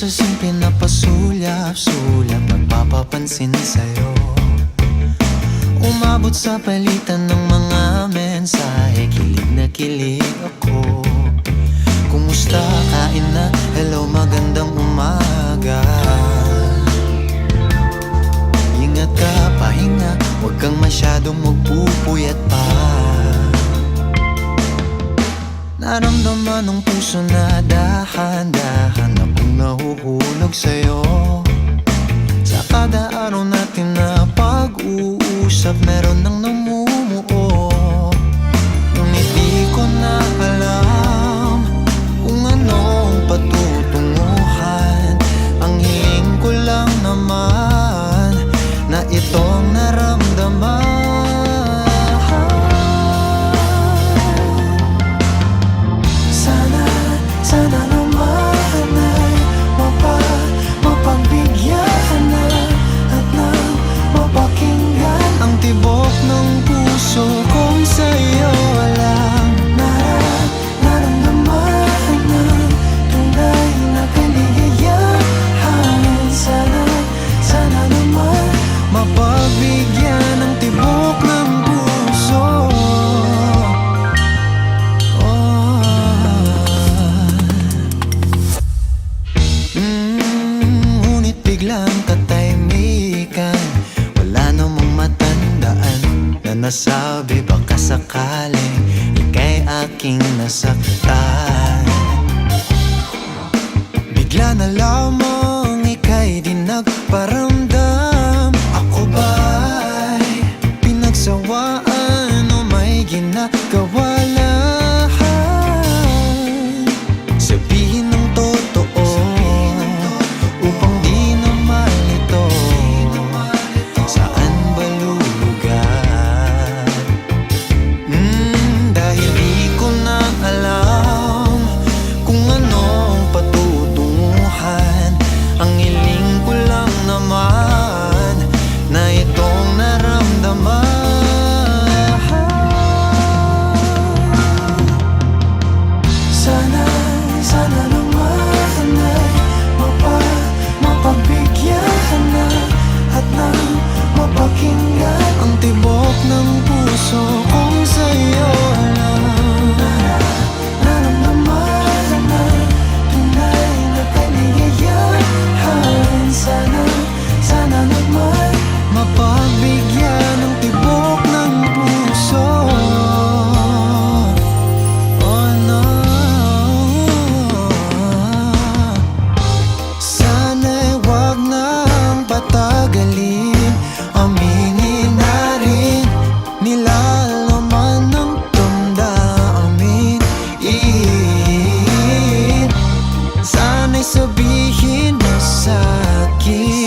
sa simple na pasulyap-sulyap, nagpapapansin sa'yo. Umabot sa palitan ng mga mensahe, kilig na kilig ako. Kumusta, kain na, hello, magandang umaga. Ingat ka, pahinga, huwag kang masyadong magpupuyat pa. Naramdaman ng puso na dahan-dahan akong nahuhulog sa'yo. Sa kada araw natin na pag-uusap, meron nang namumuo. Ngunit di ko na alam kung anong patutunguhan. Ang hiling ko lang naman na itong naramdaman. Sana naman ay mapagbigyan na at nang mapakinggan ang tibok ng puso kong sa'yo lang naramdaman ng tunay na kaligayahan. Sana naman mapagbigyan ng tibok ng puso. Ngunit biglang katahimikan, wala namang matandaan na nasabi baka sakaling ika'y aking nasaktan. Bigla na lamang ika'y di nagparamdam. Ako ba'y pinagsawaan o may ginagawa lang? Sabihin ng totoo upang di na malito. Saan ba lulugar? Dahil di ko na alam kung anong patutunguhan. Ang hiling ko lang naman na itong naramdaman. Sana naman ay mapagbigyan na at nang mapakinggan ang tibok ng puso kong sa'yo lang naramdaman na tunay na kaligayahan. Sana naman mapagbigyan ng tibok ng puso. Oh no, sana'y wag nang patagalin. Aminin na rin nilalaman ng damdamin. Sana'y sabihin mo sa'kin